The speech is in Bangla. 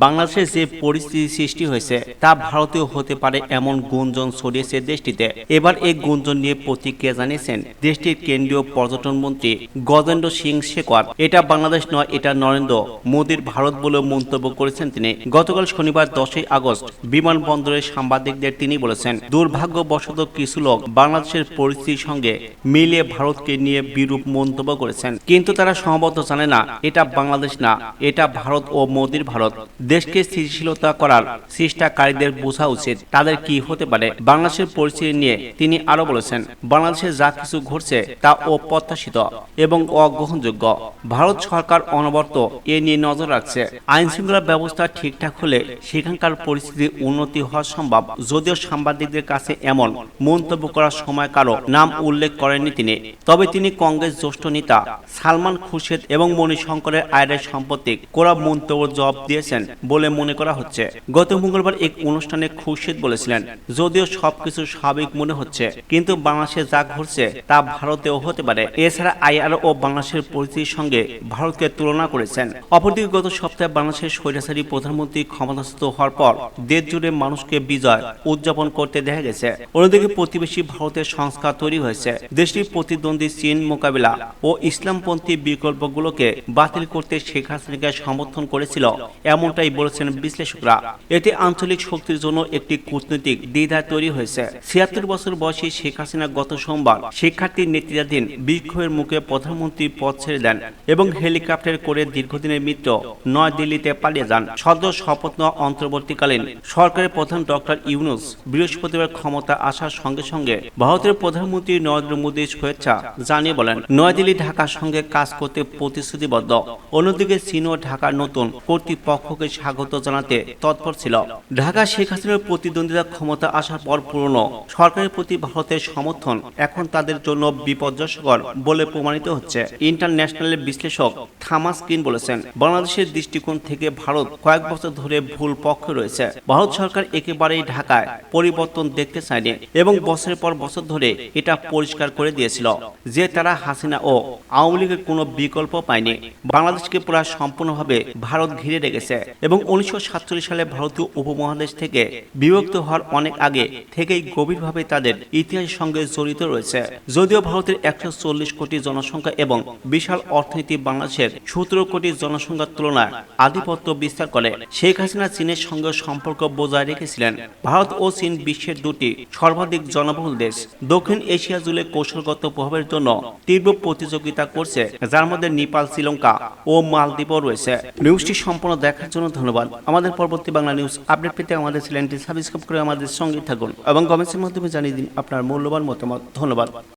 বাংলাদেশে যে পরিস্থিতি সৃষ্টি হয়েছে তা ভারতীয় হতে পারে এমন গুঞ্জন ছড়িয়েছে দেশটিতে। এবার এই গুঞ্জন নিয়ে প্রতিক্রিয়া জানিয়েছেন দেশটির কেন্দ্রীয় পর্যটন মন্ত্রী গজেন্দ্র সিং শেখাওয়াত। এটা বাংলাদেশ নয়, এটা নরেন্দ্র মোদীর ভারত বলে মন্তব্য করেছেন তিনি। গতকাল শনিবার 10ই আগস্ট বিমানবন্দরে সাংবাদিকদের তিনি বলেছেন, দুর্ভাগ্যবশত কিছু লোক বাংলাদেশের পরিস্থিতির সঙ্গে মিলিয়ে ভারতকে নিয়ে বিরূপ মন্তব্য করেছেন, কিন্তু তারা সম্ভবত জানে না এটা বাংলাদেশ না, এটা ভারত ও মোদীর ভারত। দেশকে স্থিতিশীলতা করার চেষ্টাকারীদের বোঝা উচিত তাদের কি হতে পারে। বাংলাদেশের পরিস্থিতি নিয়ে তিনি আরো বলেছেন, বাংলাদেশে যা কিছু ঘটছে তা অপ্রত্যাশিত এবং অগ্রহণযোগ্য। ভারত সরকার অনবরত এ নিয়ে নজর রাখছে। আইন শৃঙ্খলা ব্যবস্থা ঠিকঠাক হলে সেখানকার পরিস্থিতির উন্নতি হওয়া সম্ভব। যদিও সাংবাদিকদের কাছে এমন মন্তব্য করার সময় কারো নাম উল্লেখ করেননি তিনি। তবে তিনি কংগ্রেস জ্যেষ্ঠ নেতা সালমান খুরশেদ এবং মণিশঙ্করের আয়ের সম্পত্তি করা মন্তব্য জবাব দিয়েছেন বলে মনে করা হচ্ছে। গত মঙ্গলবার এক অনুষ্ঠানে খুরশেদ বলেছিলেন, যদিও সবকিছু স্বাভাবিক মনে হচ্ছে, কিন্তু বাংলাদেশে যা ঘটছে তা ভারতেও হতে পারে। এছাড়া আইআর ও বাংলাদেশের পরিস্থিতির সঙ্গে ভারতকে তুলনা করেছেন। অপরদিকে গত সপ্তাহে বাংলাদেশের স্বৈরাচারী প্রধানমন্ত্রী ক্ষমতাচ্যুত হওয়ার পর দেশ জুড়ে মানুষকে বিজয় উদযাপন করতে দেখা গেছে। অন্যদিকে প্রতিবেশী ভারতের সংস্কার তৈরি হয়েছে। দেশটির প্রতিদ্বন্দ্বী চীন মোকাবিলা ও ইসলামপন্থী বিকল্পগুলোকে বাতিল করতে শেখ হাসিনাকে সমর্থন করেছিল, এমনটাই বলেছেন বিশ্লেষকরা। এতে আঞ্চলিক শক্তির জন্য একটি কূটনৈতিক দ্বিধা তৈরি হয়েছে। ৭৬ বছর বয়সী শেখ হাসিনা গত সোমবার শিক্ষার্থীর নেতৃত্বাধীন বিক্ষোভের মুখে প্রধানমন্ত্রী পদ ছেড়ে দেন এবং হেলিকপ্টারে করে দীর্ঘদিনের মিত্র নয়াদিল্লিতে পালিয়ে যান। সদ্য শপথ নেওয়া অন্তর্বর্তীকালীন সরকারের প্রধান ডক্টর ইউনূস বৃহস্পতিবার ক্ষমতা আসার সঙ্গে সঙ্গে ভারতের প্রধানমন্ত্রী নরেন্দ্র মোদীর শুভেচ্ছা জানিয়ে বলেন, নয়াদিল্লি ঢাকার সঙ্গে কাজ করতে প্রতিশ্রুতিবদ্ধ। অন্যদিকে চীন ও ঢাকার নতুন কর্তৃপক্ষকে স্বাগত জানাতে তৎপর ছিল। ঢাকা শেখ হাসিনার প্রতিদ্বন্দ্বিতা ক্ষমতা আসার পর পুরনো সরকারের প্রতি ভারতের সমর্থন এখন তাদের জন্য বিপর্যস্কর বলে প্রমাণিত হচ্ছে। ইন্টারন্যাশনালের বিশ্লেষক থমাস কিন বলেছেন, বাংলাদেশের দৃষ্টিকোণ থেকে ভারত কয়েক বছর ধরে ভুল পক্ষে রয়েছে। ভারত সরকার একেবারেই ঢাকায় পরিবর্তন দেখতে চায়নি এবং বছরের পর বছর ধরে এটা পরিষ্কার করে দিয়েছিল যে তারা হাসিনা ও আওয়ামী লীগের কোনো বিকল্প পায়নি। বাংলাদেশকে প্রায় সম্পূর্ণভাবে ভারত ঘিরে রেখেছে এবং 1947 সালে ভারতীয় উপমহাদেশ থেকে বিভক্ত হওয়ার অনেক আগে থেকেই গভীরভাবে তাদের ইতিহাসের সঙ্গে জড়িত রয়েছে। যদিও ভারতের 140 কোটি জনসংখ্যা এবং বিশাল অর্থনীতি বাংলাদেশের 17 কোটি জনসংখ্যার তুলনায় আধিপত্য বিস্তার করে, শেখ হাসিনা চীনের সঙ্গে সম্পর্ক বজায় রেখেছিলেন। ভারত ও চীন বিশ্বের দুটি সর্বাধিক জনবহুল দেশ। দক্ষিণ এশিয়া জুড়ে কৌশলগত প্রভাবের জন্য তীব্র প্রতিযোগিতা করছে, যার মধ্যে নেপাল, শ্রীলঙ্কা ও মালদ্বীপও রয়েছে। নিউজটি সম্পূর্ণ দেখার জন্য ধন্যবাদ। আমাদের পরবর্তী বাংলা নিউজ আপডেট পেতে আমাদের চ্যানেলটি সাবস্ক্রাইব করে আমাদের সঙ্গে থাকুন এবং কমেন্টসের মাধ্যমে জানিয়ে দিন আপনার মূল্যবান মতামত। ধন্যবাদ।